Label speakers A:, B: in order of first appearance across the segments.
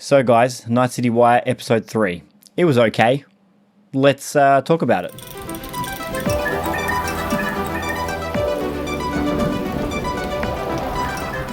A: So guys, Night City Wire episode 3. It was okay. Let's talk about it.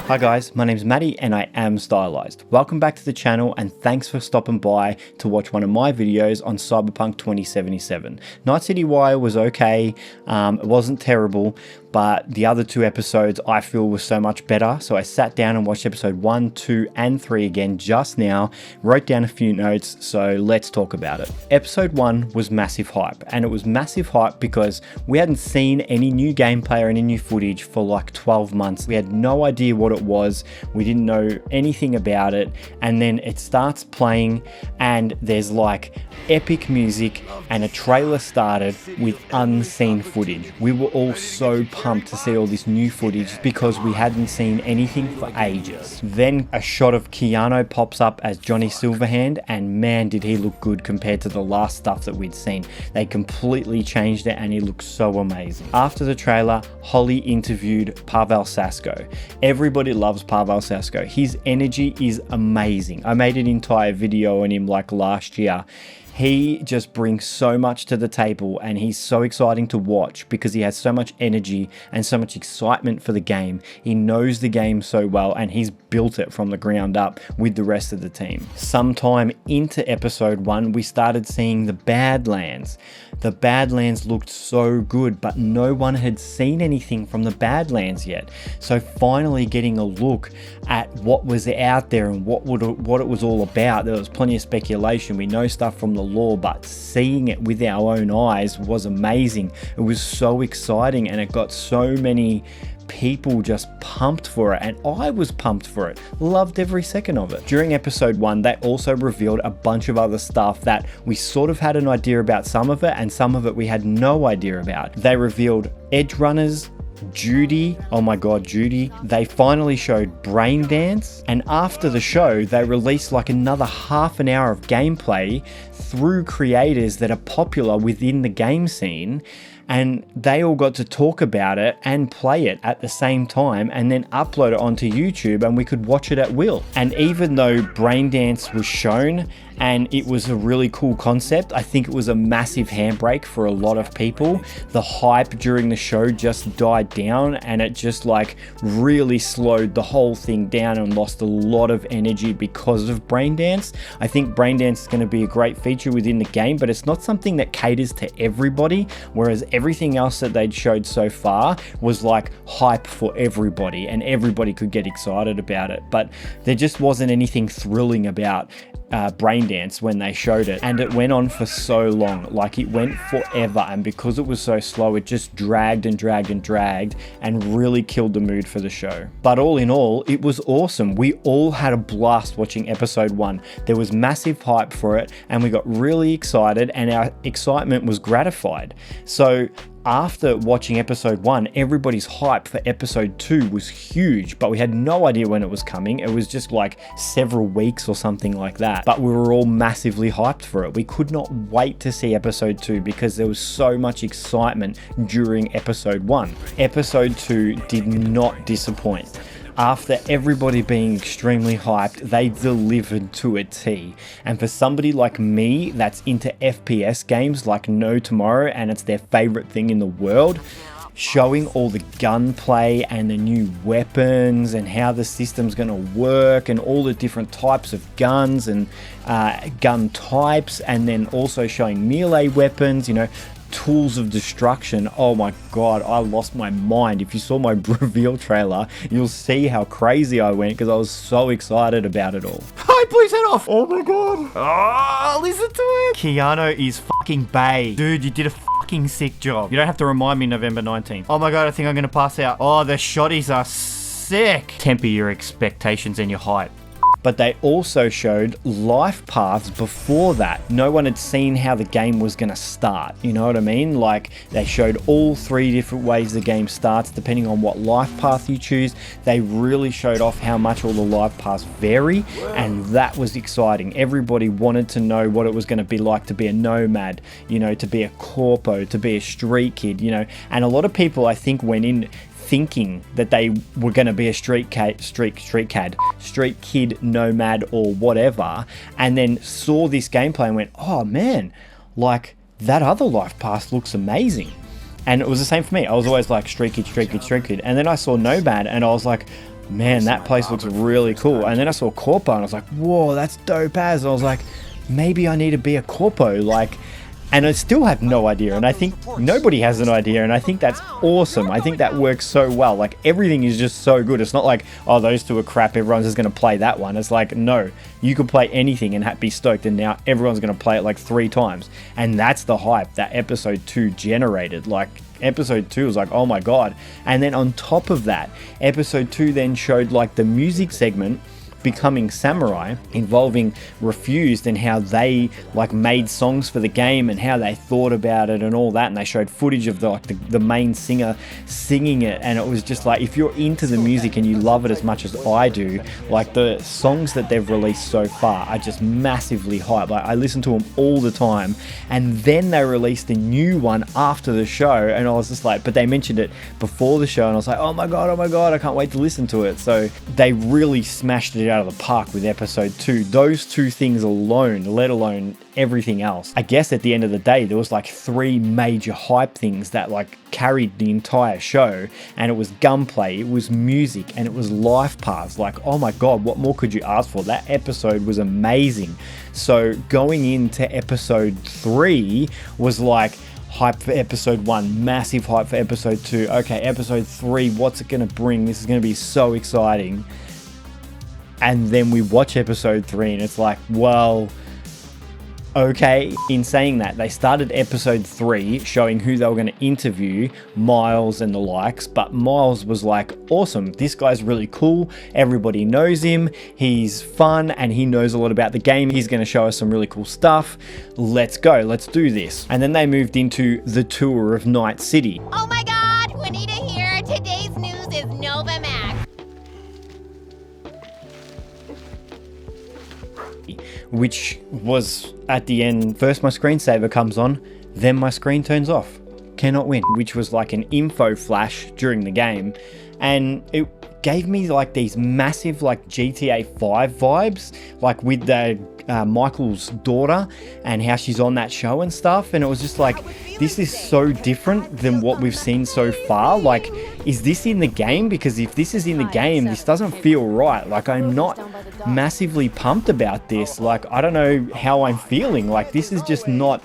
A: Hi guys, my name's Matty and I am Stylized. Welcome back to the channel and thanks for stopping by to watch one of my videos on Cyberpunk 2077. Night City Wire was okay, it wasn't terrible, but the other two episodes I feel were so much better. So I sat down and watched episode 1, 2 and 3 again just now, wrote down a few notes, so let's talk about it. Episode 1 was massive hype, and it was massive hype because we hadn't seen any new gameplay or any new footage for like 12 months. We had no idea what it was, we didn't know anything about it, and then it starts playing and there's like epic music and a trailer started with unseen footage. We were all so pumped to see all this new footage because we hadn't seen anything for ages. Then a shot of Keanu pops up as Johnny Silverhand, and man did he look good compared to the last stuff that we'd seen. They completely changed it and he looked so amazing. After the trailer, Holly interviewed Pavel Sasko. Everybody loves Pavel Sasko. His energy is amazing. I made an entire video on him like last year. He just brings so much to the table and he's so exciting to watch because he has so much energy and so much excitement for the game. He knows the game so well and he's built it from the ground up with the rest of the team. Sometime into episode 1, we started seeing the Badlands. The Badlands looked so good, but no one had seen anything from the Badlands yet. So finally getting a look at what was out there and what it was all about. There was plenty of speculation. We know stuff from the lore, but seeing it with our own eyes was amazing. It was so exciting and it got so many people just pumped for it, and I was pumped for it. Loved every second of it. During episode 1, they also revealed a bunch of other stuff that we sort of had an idea about some of it, and some of it we had no idea about. They revealed Edge Runners, Judy, oh my god, Judy. They finally showed Brain Dance, and after the show they released like another half an hour of gameplay through creators that are popular within the game scene, and they all got to talk about it and play it at the same time and then upload it onto YouTube and we could watch it at will. And even though Brain Dance was shown and it was a really cool concept, I think it was a massive handbrake for a lot of people. The hype during the show just died down and it just like really slowed the whole thing down and lost a lot of energy because of Brain Dance. I think Brain Dance is going to be a great feature within the game, but it's not something that caters to everybody, whereas everything else that they'd showed so far was like hype for everybody and everybody could get excited about it. But there just wasn't anything thrilling about Brain Dance when they showed it, and it went on for so long, like it went forever, and because it was so slow it just dragged and dragged and dragged and really killed the mood for the show. But all in all, it was awesome. We all had a blast watching episode 1. There was massive hype for it and we got really excited and our excitement was gratified. So after watching episode 1, everybody's hype for episode 2 was huge, but we had no idea when it was coming. It was just like several weeks or something like that, but we were all massively hyped for it. We could not wait to see episode 2 because there was so much excitement during episode 1. Episode 2 did not disappoint. After everybody being extremely hyped, they delivered to a T. And for somebody like me that's into FPS games like no tomorrow and it's their favorite thing in the world, showing all the gunplay and the new weapons and how the system's going to work and all the different types of guns and gun types, and then also showing melee weapons, you know, tools of destruction. Oh my god, I lost my mind. If you saw my reveal trailer, you'll see how crazy I went because I was so excited about it all. Hi, please head off. Oh my god. Oh, listen to it. Keanu is fucking bae. Dude, you did a fucking sick job. You don't have to remind me November 19th. Oh my god, I think I'm gonna pass out. Oh, the shotties are sick. Temper your expectations and your hype. But they also showed life paths before that. No one had seen how the game was going to start, you know what I mean? Like, they showed all 3 different ways the game starts depending on what life path you choose. They really showed off how much all the life paths vary, and that was exciting. Everybody wanted to know what it was going to be like to be a nomad, you know, to be a corpo, to be a street kid, you know. And a lot of people, I think, went in thinking that they were going to be a street kid nomad or whatever, and then saw this gameplay and went, oh man, like that other life path looks amazing. And it was the same for me. I was always like street kid. And then I saw Nomad and I was like, man, that place looks really cool. And then I saw Corpo and I was like, whoa, that's dope as. I was like, maybe I need to be a Corpo. Like, and I still have no idea. And I think nobody has an idea. And I think that's awesome. I think that works so well. Like, everything is just so good. It's not like, oh, those two are crap, everyone's just going to play that one. It's like, no, you could play anything and be stoked. And now everyone's going to play it like 3 times. And that's the hype that episode 2 generated. Like, episode 2 was like, oh my god. And then on top of that, episode 2 then showed like the music segment Becoming Samurai, involving Refused and how they like made songs for the game and how they thought about it and all that. And they showed footage of the main singer singing it, and it was just like, if you're into the music and you love it as much as I do, like the songs that they've released so far are just massively hype. Like, I listen to them all the time. And then they released a new one after the show, and I was just like, but they mentioned it before the show, and I was like, oh my god, I can't wait to listen to it. So they really smashed it out of the park with episode 2. Those 2 things alone, let alone everything else. I guess at the end of the day, there was like 3 major hype things that like carried the entire show, and it was gunplay, it was music, and it was life paths. Like, oh my god, what more could you ask for? That episode was amazing. So going into episode 3 was like hype for episode 1, massive hype for episode 2. Okay, episode 3, what's it going to bring? This is going to be so exciting. And then we watch episode 3 and it's like, well, okay. In saying that, they started episode 3 showing who they were going to interview, Miles and the likes, but Miles was like, awesome, this guy's really cool, everybody knows him, he's fun, and he knows a lot about the game, he's going to show us some really cool stuff, let's go, let's do this. And then they moved into the tour of Night City.
B: Oh my god, Juanita here, today's news is Nova Max.
A: Which was at the end, first my screensaver comes on, then my screen turns off. Cannot win, which was like an info flash during the game. And it gave me like these massive like GTA 5 vibes, like with the Michael's daughter and how she's on that show and stuff. And it was just like, this is so different than what we've seen so far. Like, is this in the game? Because if this is in the game, this doesn't feel right. Like, I'm not massively pumped about this. Like, I don't know how I'm feeling. Like, this is just not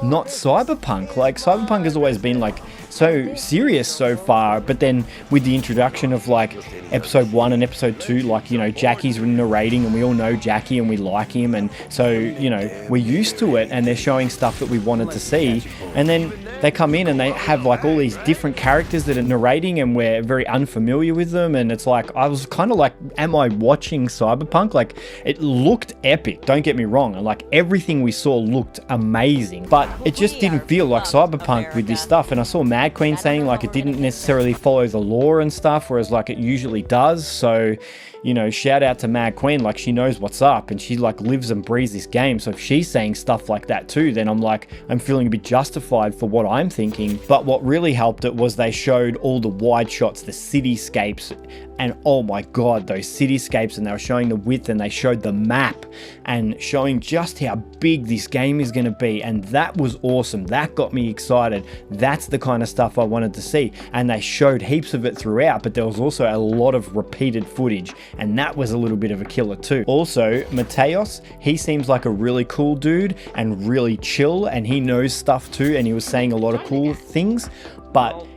A: Cyberpunk. Like, Cyberpunk has always been like so serious so far, but then with the introduction of like episode 1 and episode 2, like, you know, Jackie's narrating and we all know Jackie and we like him, and so, you know, we're used to it, and they're showing stuff that we wanted to see, and then they come in and they have like all these different characters that are narrating and we're very unfamiliar with them, and it's like, I was kind of like, am I watching Cyberpunk? Like, it looked epic, don't get me wrong, and like everything we saw looked amazing, but it just didn't feel like Cyberpunk with this stuff. And I saw Mad Queen saying like it didn't necessarily follow the lore and stuff, whereas like it usually does. So, you know, shout out to Mad Queen, like she knows what's up and she like lives and breathes this game. So if she's saying stuff like that too, then I'm like, I'm feeling a bit justified for what I'm thinking. But what really helped it was they showed all the wide shots, the cityscapes, and oh my god, those cityscapes, and they were showing the width, and they showed the map and showing just how big this game is going to be, and that was awesome. That got me excited. That's the kind of stuff I wanted to see, and they showed heaps of it throughout, but there was also a lot of repeated footage, and that was a little bit of a killer too. Also, Mateos, he seems like a really cool dude and really chill, and he knows stuff too, and he was saying a lot of cool things, but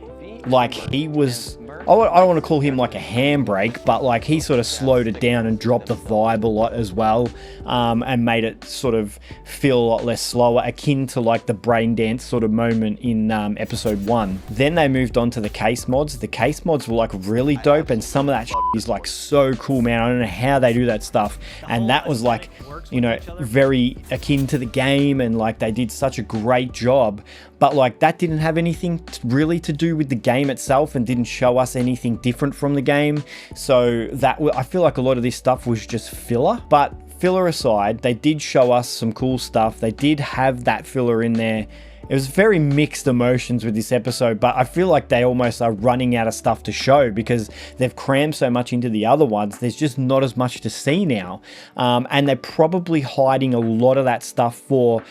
A: like he was, I don't want to call him like a handbrake, but like he sort of slowed it down and dropped the vibe a lot as well, and made it sort of feel a lot less slower, akin to like the brain dance sort of moment in episode 1. Then they moved on to the case mods. The case mods were like really dope, and some of that is like so cool, man. I don't know how they do that stuff, and that was like, you know, very akin to the game, and like they did such a great job. But like that didn't have anything really to do with the game itself, and didn't show us anything different from the game. So that I feel like a lot of this stuff was just filler. But filler aside, they did show us some cool stuff. They did have that filler in there. It was very mixed emotions with this episode, but I feel like they almost are running out of stuff to show because they've crammed so much into the other ones. There's just not as much to see now. And they're probably hiding a lot of that stuff for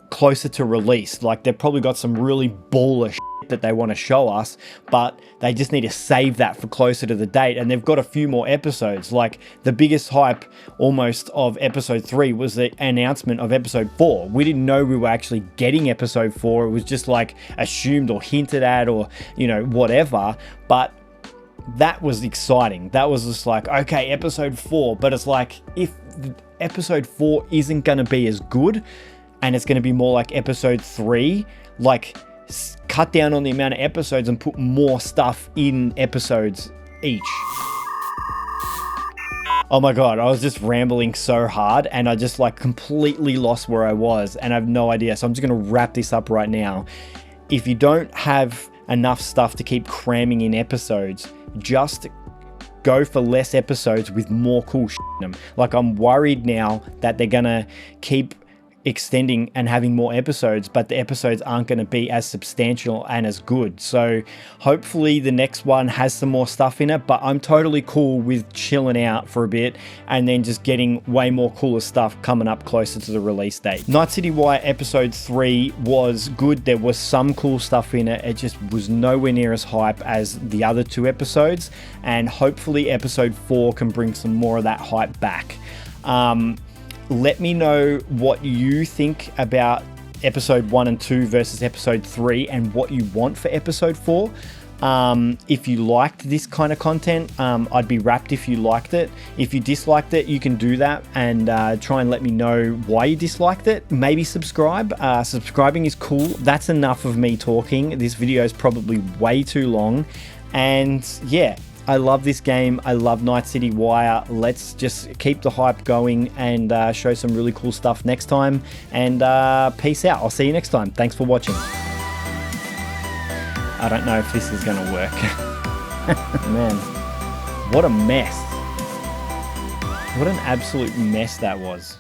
A: closer to release. Like, they've probably got some really baller shit that they want to show us, but they just need to save that for closer to the date. And they've got a few more episodes. Like, the biggest hype almost of episode 3 was the announcement of episode 4. We didn't know we were actually getting episode 4. It was just like assumed or hinted at, or, you know, whatever. But that was exciting. That was just like, okay, episode 4. But it's like, if episode 4 isn't going to be as good and it's going to be more like episode 3, like, cut down on the amount of episodes and put more stuff in episodes each. Oh my god, I was just rambling so hard and I just like completely lost where I was and I have no idea. So I'm just going to wrap this up right now. If you don't have enough stuff to keep cramming in episodes, just go for less episodes with more cool shit in them. Like, I'm worried now that they're going to keep extending and having more episodes, but the episodes aren't going to be as substantial and as good. So hopefully the next one has some more stuff in it, but I'm totally cool with chilling out for a bit and then just getting way more cooler stuff coming up closer to the release date. Night City Y episode 3 was good. There was some cool stuff in it. It just was nowhere near as hype as the other 2 episodes, and hopefully episode 4 can bring some more of that hype back. Let me know what you think about episode 1 and 2 versus episode 3 and what you want for episode 4. If you liked this kind of content, I'd be wrapped if you liked it. If you disliked it, you can do that and try and let me know why you disliked it. Maybe subscribe. Subscribing is cool. That's enough of me talking. This video is probably way too long. And yeah, I love this game. I love Night City Wire. Let's just keep the hype going and show some really cool stuff next time. And peace out. I'll see you next time. Thanks for watching. I don't know if this is going to work. Man, what a mess. What an absolute mess that was.